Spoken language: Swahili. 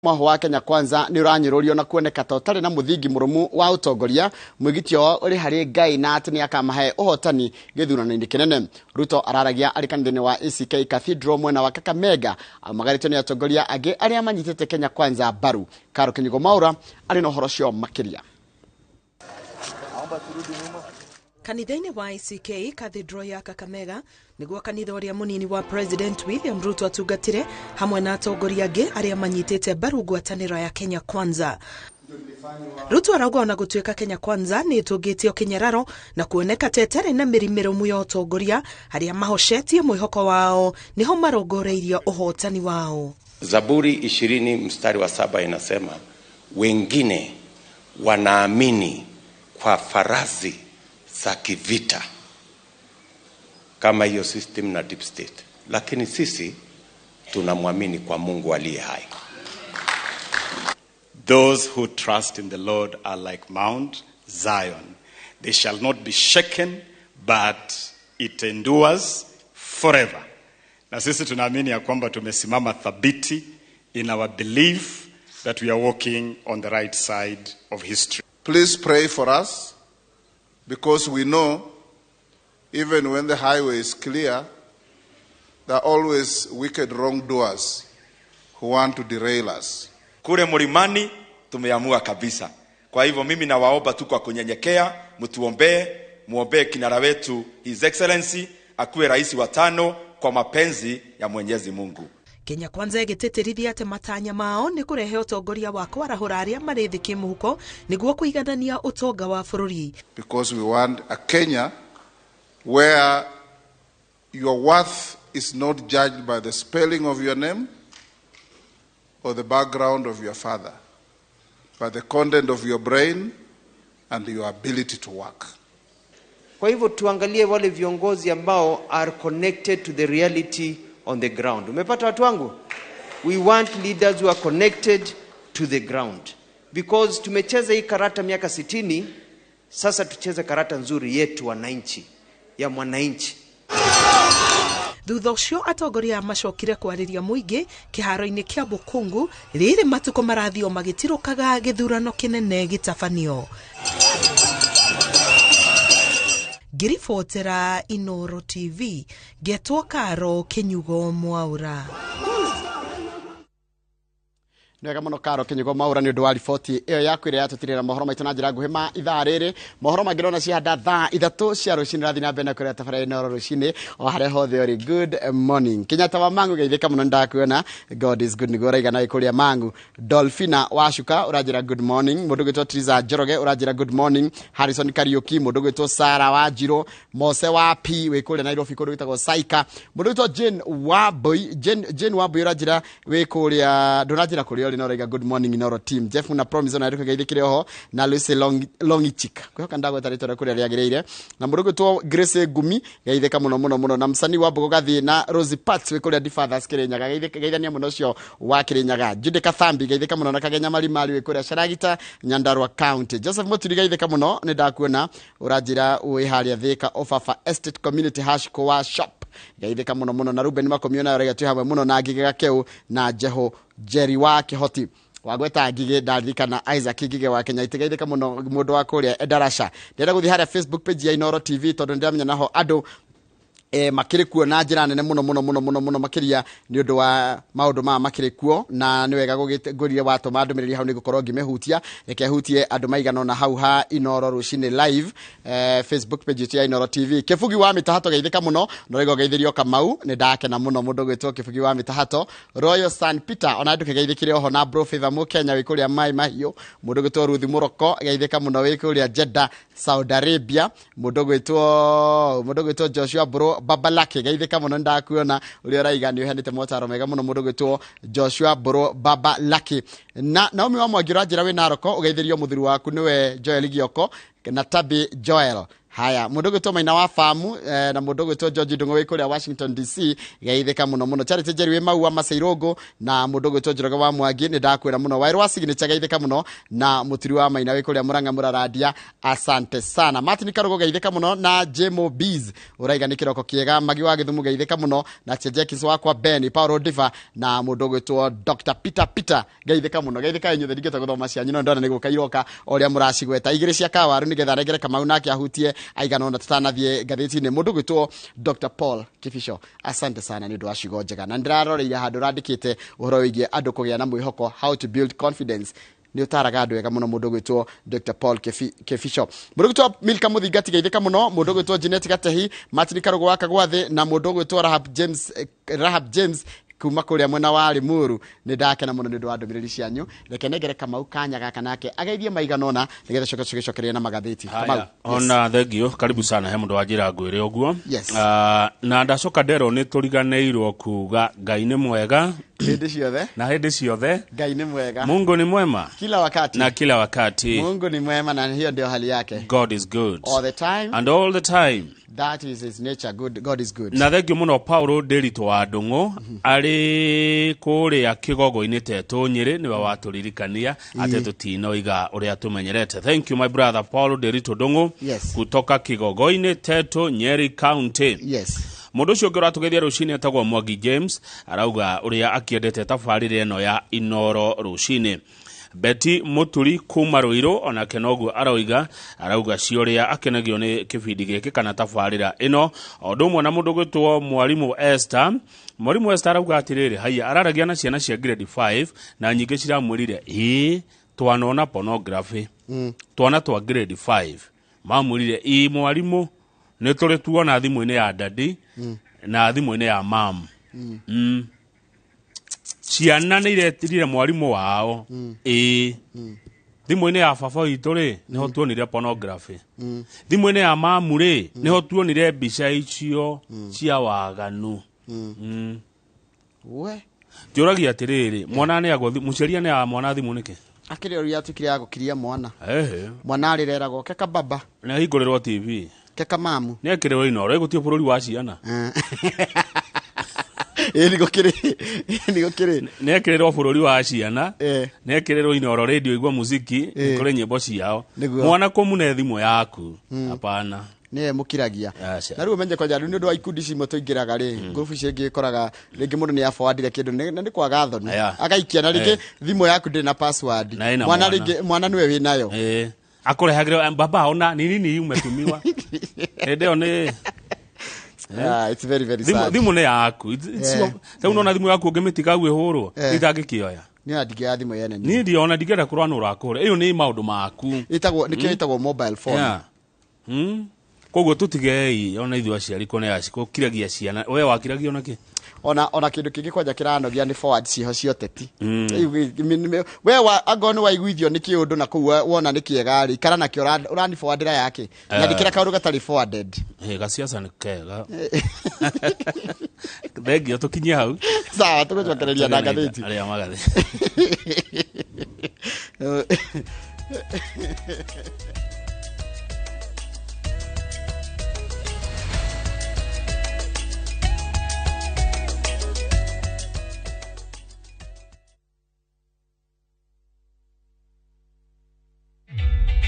Mwaho wa Kenya Kwanza ni uranyirurio na kuoneka totari na muthingi murumu wa utongoria mwigitio uri hari Ngai na ati ni akamahe uhotani githurano-ini kinene. Ruto araragia ari kanithini wa ACK Cathedral mwena wa Kakamega amagaritio ni atongoria agi aria manyitite Kenya Kwanza baru. Karo Kinyigo Maura ari no horocio makiria. Kanitha-ini wa ACK Cathedral ya Kakamega niguo kanitha uria munini wa President William Ruto atungatire hamwe na atongoria angi aria manyitite baru ngwataniro ya Kenya Kwanza. Ruto arauga ona gutuika Kenya Kwanza ni itungitio kinyararo na kuoneka tetare na mirimiro mu ya utongoria aria mahoshetie mwihoko wao niho marongoreirio uhotani wao. Zaburi 20:7 inasema wengine wanaamini kwa farasi za kivita kama hiyo system na deep state, lakini sisi tunamwamini kwa Mungu aliye hai. Those who trust in the Lord are like Mount Zion. They shall not be shaken, but it endures forever. Na sisi tunaamini ya kwamba tumesimama thabiti in our belief that we are walking on the right side of history. Please pray for us, because we know even when the highway is clear, there are always wicked wrongdoers who want to derail us. Kule mlimani tumeamua kabisa. Kwa hivyo mimi nawaomba tu kwa kunyenyekea, muombee kinara wetu His Excellency akuwe rais wa 5 kwa mapenzi ya Mwenyezi Mungu. Kenya Kwanza igititirithia ati matanya mao ni kurehe utongoria wa kwarahura aria marithiki muhuko niguo kuiganania utonga wa bururi. Because we want a Kenya where your worth is not judged by the spelling of your name or the background of your father, but the content of your brain and your ability to work. Kwa hivyo tuangalie wale viongozi ambao are connected to the reality on the ground. Umepata watu wangu? We want leaders who are connected to the ground. Because tumecheza hii karata miaka 60, sasa tucheze karata nzuri yetu wananchi, ya mwananchi. Thutha ucio atongoria macokire kwariria muingi kiharo-ini kia Bukungu riri matuko marathio magitirukaga githurano kinene gitafanio. Girifotera Inooro TV getwo Karo Kinyigo Maura. Nega muno Karo Kinyigo Maura ni undu wa riboti iyo yaku iria yatutirira mohoro maitu na njira nguhima ithaa riri mohoro mangirona cianda thaa 3 cia rucini rathi na mbere kuria tafara Inooro rucini o hare hothe ori good morning. Kenyatta wa Mangu geithika muno ndakuona God is good niguo raiga na ikuria Mangu. Dolphina Washuka urajira good morning. Mundu gwitwo Triza Joroge urajira good morning. Harrison Kariuki mundu gwitwo Sara Wajiro. Mose wa P wikuria Nairobi kundu gwitagwo Saika. Mundu gwitwo Jane Waboi urajira wikuria ndurajira kuria Inooro good morning Inooro team. Jeff na promise na riko gaithikire ho na Lucy Longichika kwihoka ndago tarito kuria riagireire na mundu gwitwo Grace Gumi gaithika muno na msani wa Bogo gathi na Rosie Pats wikuria Difathers Kirinyaga gaithania muno cio wa Kirinyaga. Jude Kathambi gaithika muno na Kagenya Mali wikuria Sharagita Nyandarua County. Joseph Muturi gaithika muno ni ndakuona urajira uiharia Thika Ofafa Estate Community #kwa shop gaithika muno na Ruben Makomiona urega tu hamwe muno na Ngige Gakeu na Jeho Jerry wa Kihoti wagweta Ngige ndathika na Isaac Ngige wa Kenya itigaithika muno mundu wa kuria Edarasha ndira guthi haria Facebook page ya Inooro TV tondu ndiramenya naho adu makiri kuo na njira nene muno makiria ni undu wa maundu ma makiri kuo na ni wega gugitiguria watu mandumiriri hau ni gukorwo ngimehutia reke hutie andu maigana na hau ha Inooro rucini live Facebook page ya Inooro TV. Kifugi wa mitahato geithika muno norego geithirio Kamau ni ndake na muno mundu gwitwo Kifugi wa mitahato. Royal San Peter ona ndu geithikire ho na Bro Favor mu Kenya wikuria Mai Mahio mundu gwitwo Ruthi Muroko geithika muno wikuria Jeddah Saudi Arabia mundu gwitwo Joshua Bro Baba Lake gaithika muno ndakuona uri raiga ni uhenete motaro mega muno mundu gwitwo Joshua Bro Baba Lake na Naomi wa Mwagira njira we Naroko ugeithirio muthuru waku niwe Joel Gioko na Tabi Joel Haya, mundu gwitwo Maina wa famu na mundu gwitwo George Ndungu wi kuria Washington DC geithika muno Charity Jerry wi Mau wa Masairogo na mundu gwitwo Njoroge wa Mwangi ni ndakwira muno Wairu wa Signature geithika muno na mutiri wa Maina wi kuria Muranga Muraradia asante sana Martin Karugo geithika muno na Jemo Bees uraiga ni kiroko kiega Magi wa Githumu geithika muno na Chejekis wakwa Ben Paulo Diva na mundu gwitwo Dr Peter geithika muno geithika nyothe ndigeta guthoma cianyu no ndona niguka iroka oria muracigweta igire cia kawaru nigetha regere Kamau nake ahutie aigana ona tutanathie gatheti-ini mundu gwitwo Dr Paul Kifisho asante sana ni ndwa cigo njega na ndiraroreire handu randikite uhoro wigie andu kugia na mwihoko how to build confidence ni utaraga andu wega muno mundu gwitwo Dr Paul Kifisho mundu gwitwo Milka Muthingati geithika muno mundu gwitwo Jeanette Gatehi Martin Karugo wa Kagwathi na mundu gwitwo Rahab James kuma kuria mwena wa Limuru ni ndakena muno ni ndu wa ndumiriri cianyu reke negere Kamau kanya gaka nake ageithie maiganona nigetha cokereria na magatheti Kamau ona thengio karibu sana he mundu wa njira ngwire oguo yes. Na ndacoka ndero ni turiganeirwo kuga Ngai ni mwega hindi ciothe Ngai ni mwega Mungu ni mwema kila wakati Mungu ni mwema na hiyo ndio hali yake God is good all the time and all the time that is his nature God is good na thengio muno Paulo Nderito wa Ndungu ari kuria kigogo-ini tetu Nyeri niwe waturirikania ate tutinoiga uria tumenyerete thank you my brother Paulo Nderito Ndungu yes. kutoka kigogo-ini tetu Nyeri County yes mundu ucio ngora tugethia rucini etagwo Mwangi James arauga uria akiendete tabarire eno ya Inooro rucini Betty Muturi kuma Ruiru ona kenogu arauga cioria akenagio ni kibindi giki kana tabarira ino odumwe na mundu gwitwo Mwalimu Esther arauga atiriri haya araragia na ciana cia grade 5 na nyingi ciramwirire twanona pornography twana twa grade 5 mamwirire mwalimu ni turi tuona thimu-ini ya dadi na thimu-ini ya mam ciana ni iretirire mwalimu wao thimu-ini ya baba witu ri niho tuonire pornography thimu-ini ya mamu ri niho tuonire mbica icio cia waganu we njuragia atiriri mwana ni agwo muciaria ni ya mwana thimu niki akiri ya tukiri agukiria mwana mwana arireragwo keka baba na hingurirwo TV keka mamu ni akirwo Inooro igutio bururi wa ciana ni akirwo bururi wa ciana ni akirwo Inooro radio igwa muziki kuri nyimbo ciao mwana kumune thimu yaku hapana ne mukiragia na riu menye kwaja ni ndu wa ikundi cimo tuingiraga ri group cingi koraga ringi mundu ni aforwardire kindu ni kwaga thoni agaikia na ringi thimu yaku ndi na password mwana niwe wi nayo akorehagira baba ona nini umetumiwa ndio ni it's very sad thimu ne yaku sasa unaona thimu yaku ngemitika gwe hurwo itangikioya ni adigia thimu yene ni ndio ona digera kurwa no rakore iyo ni maundu maku itagwo mobile phone koguo tutigei ona ithu aciari kone yaciko kiragia ciana we wakiragia onake ona kindu kingi kwaja kiranogia ni forward ciho cioteti we agoni waiguithio ni kiundu na kuu wona ni kiega ri kana nakio urani forwardira yake nyandikira kaundu gatari forwarded gaciaca ni kega thengio tukinyia hau sawa tugucokereria na gatheti aria magatheti